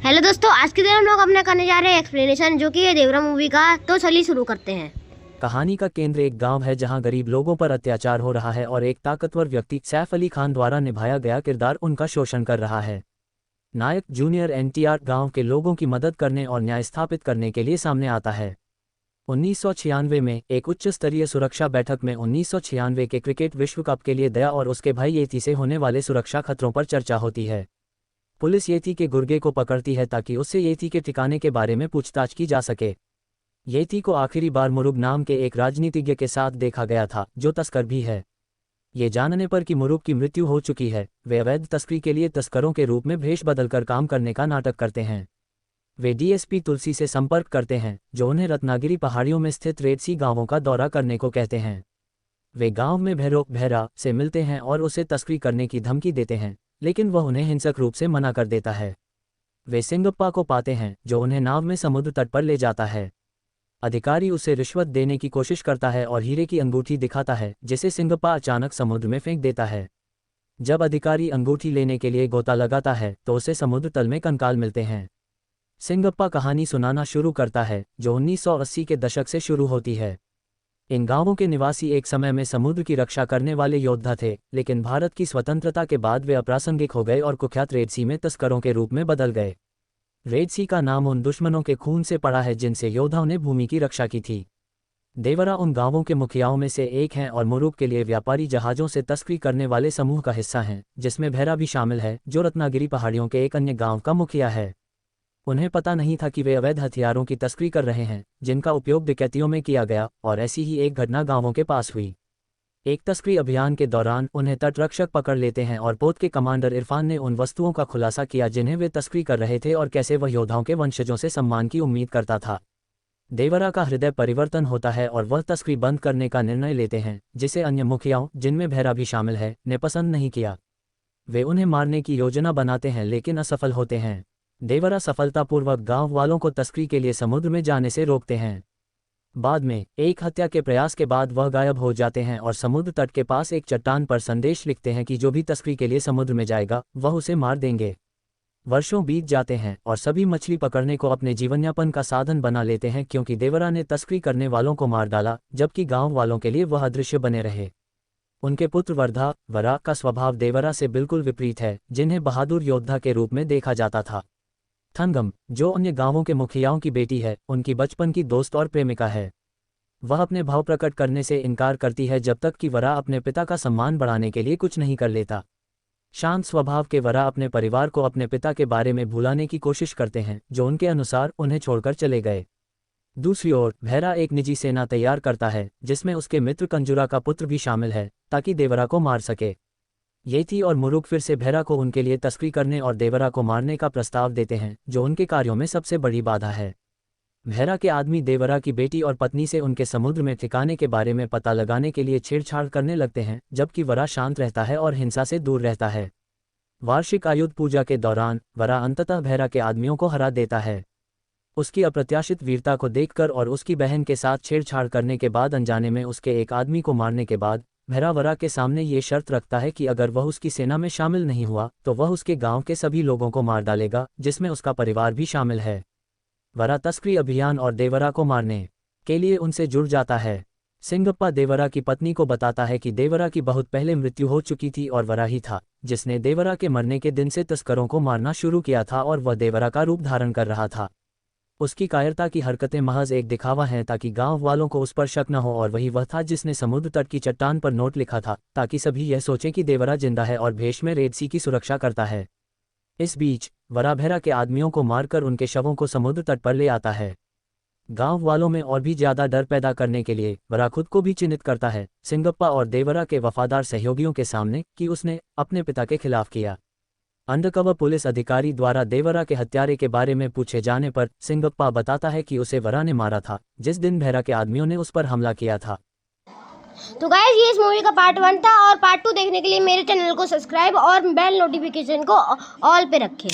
Hello दोस्तों, आज के दिन हम लोग अपना करने जा रहे हैं एक्सप्लेनेशन, जो कि है देवरा मूवी का। तो चलिए शुरू करते हैं। कहानी का केंद्र एक गांव है जहां गरीब लोगों पर अत्याचार हो रहा है और एक ताकतवर व्यक्ति सैफ अली खान द्वारा निभाया गया किरदार उनका शोषण कर रहा है। नायक जूनियर एनटीआर गांव के लोगों की मदद करने और न्याय स्थापित करने के लिए सामने आता है। 1996 में एक उच्च स्तरीय सुरक्षा बैठक में 1996 के क्रिकेट विश्व कप के लिए दया और उसके भाई येती से होने वाले सुरक्षा खतरों पर चर्चा होती है। पुलिस येती के गुर्गे को पकड़ती है ताकि उससे येती के ठिकाने के बारे में पूछताछ की जा सके। येती को आखिरी बार मुरुग नाम के एक राजनीतिज्ञ के साथ देखा गया था, जो तस्कर भी है। ये जानने पर कि मुरुग की मृत्यु हो चुकी है, वे अवैध तस्करी के लिए तस्करों के रूप में भेष बदलकर काम करने का नाटक करते हैं। वे डीएसपी तुलसी से संपर्क करते हैं, जो उन्हें रत्नागिरी पहाड़ियों में स्थित रेडसी गांवों का दौरा करने को कहते हैं। वे गांव में भैरा से मिलते हैं और उसे तस्करी करने की धमकी देते हैं, लेकिन वह उन्हें हिंसक रूप से मना कर देता है। वे सिंगप्पा को पाते हैं, जो उन्हें नाव में समुद्र तट पर ले जाता है। अधिकारी उसे रिश्वत देने की कोशिश करता है और हीरे की अंगूठी दिखाता है, जिसे सिंगप्पा अचानक समुद्र में फेंक देता है। जब अधिकारी अंगूठी लेने के लिए गोता लगाता है तो उसे समुद्र तल में कंकाल मिलते हैं। सिंगप्पा कहानी सुनाना शुरू करता है, जो 1980 के दशक से शुरू होती है। इन गांवों के निवासी एक समय में समुद्र की रक्षा करने वाले योद्धा थे, लेकिन भारत की स्वतंत्रता के बाद वे अप्रासंगिक हो गए और कुख्यात रेडसी में तस्करों के रूप में बदल गए। रेडसी का नाम उन दुश्मनों के खून से पड़ा है जिनसे योद्धाओं ने भूमि की रक्षा की थी। देवरा उन गांवों के मुखियाओं में से एक हैं और मुरुग के लिए व्यापारी जहाज़ों से तस्करी करने वाले समूह का हिस्सा हैं, जिसमें भैरा भी शामिल है, जो रत्नागिरी पहाड़ियों के एक अन्य गांव का मुखिया है। उन्हें पता नहीं था कि वे अवैध हथियारों की तस्करी कर रहे हैं, जिनका उपयोग डकैतियों में किया गया, और ऐसी ही एक घटना गांवों के पास हुई। एक तस्करी अभियान के दौरान उन्हें तटरक्षक पकड़ लेते हैं और पोत के कमांडर इरफान ने उन वस्तुओं का खुलासा किया जिन्हें वे तस्करी कर रहे थे और कैसे वह योद्धाओं के वंशजों से सम्मान की उम्मीद करता था। देवरा का हृदय परिवर्तन होता है और वह तस्करी बंद करने का निर्णय लेते हैं, जिसे अन्य मुखियाओं, जिनमें भैरा भी शामिल है, ने पसंद नहीं किया। वे उन्हें मारने की योजना बनाते हैं लेकिन असफल होते हैं। देवरा सफलतापूर्वक गांव वालों को तस्करी के लिए समुद्र में जाने से रोकते हैं। बाद में एक हत्या के प्रयास के बाद वह गायब हो जाते हैं और समुद्र तट के पास एक चट्टान पर संदेश लिखते हैं कि जो भी तस्करी के लिए समुद्र में जाएगा वह उसे मार देंगे। वर्षों बीत जाते हैं और सभी मछली पकड़ने को अपने जीवनयापन का साधन बना लेते हैं, क्योंकि देवरा ने तस्करी करने वालों को मार डाला, जबकि गांव वालों के लिए वह अदृश्य बने रहे। उनके पुत्र वरा का स्वभाव देवरा से बिल्कुल विपरीत है, जिन्हें बहादुर योद्धा के रूप में देखा जाता था। थनगम, जो अन्य गांवों के मुखियाओं की बेटी है, उनकी बचपन की दोस्त और प्रेमिका है। वह अपने भाव प्रकट करने से इनकार करती है जब तक कि वरा अपने पिता का सम्मान बढ़ाने के लिए कुछ नहीं कर लेता। शांत स्वभाव के वरा अपने परिवार को अपने पिता के बारे में भुलाने की कोशिश करते हैं, जो उनके अनुसार उन्हें छोड़कर चले गए। दूसरी ओर भैरा एक निजी सेना तैयार करता है, जिसमें उसके मित्र कंजुरा का पुत्र भी शामिल है, ताकि देवरा को मार सके। येती और मुरुग फिर से भैरा को उनके लिए तस्करी करने और देवरा को मारने का प्रस्ताव देते हैं, जो उनके कार्यों में सबसे बड़ी बाधा है। भैरा के आदमी देवरा की बेटी और पत्नी से उनके समुद्र में ठिकाने के बारे में पता लगाने के लिए छेड़छाड़ करने लगते हैं, जबकि वरा शांत रहता है और हिंसा से दूर रहता है। वार्षिक आयुध पूजा के दौरान वरा अंततः भैरा के आदमियों को हरा देता है। उसकी अप्रत्याशित वीरता को देखकर और उसकी बहन के साथ छेड़छाड़ करने के बाद अनजाने में उसके एक आदमी को मारने के बाद भैरा वरा के सामने ये शर्त रखता है कि अगर वह उसकी सेना में शामिल नहीं हुआ तो वह उसके गांव के सभी लोगों को मार डालेगा, जिसमें उसका परिवार भी शामिल है। वरा तस्करी अभियान और देवरा को मारने के लिए उनसे जुड़ जाता है। सिंगप्पा देवरा की पत्नी को बताता है कि देवरा की बहुत पहले मृत्यु हो चुकी थी और वरा ही था जिसने देवरा के मरने के दिन से तस्करों को मारना शुरू किया था और वह देवरा का रूप धारण कर रहा था। उसकी कायरता की हरकतें महज एक दिखावा हैं ताकि गांव वालों को उस पर शक न हो, और वही वह था जिसने समुद्र तट की चट्टान पर नोट लिखा था ताकि सभी यह सोचें कि देवरा जिंदा है और भेष में रेडसी की सुरक्षा करता है। इस बीच वरा भैरा के आदमियों को मारकर उनके शवों को समुद्र तट पर ले आता है। गांव वालों में और भी ज्यादा डर पैदा करने के लिए वरा खुद को भी चिन्हित करता है सिंगप्पा और देवरा के वफादार सहयोगियों के सामने कि उसने अपने पिता के खिलाफ किया। अंडरकवर पुलिस अधिकारी द्वारा देवरा के हत्यारे के बारे में पूछे जाने पर सिंगप्पा बताता है कि उसे वरा ने मारा था जिस दिन भैरा के आदमियों ने उस पर हमला किया था। तो गाइस, ये इस मूवी का पार्ट 1 था, और पार्ट 2 देखने के लिए मेरे चैनल को सब्सक्राइब और बेल नोटिफिकेशन को ऑल पे रखें।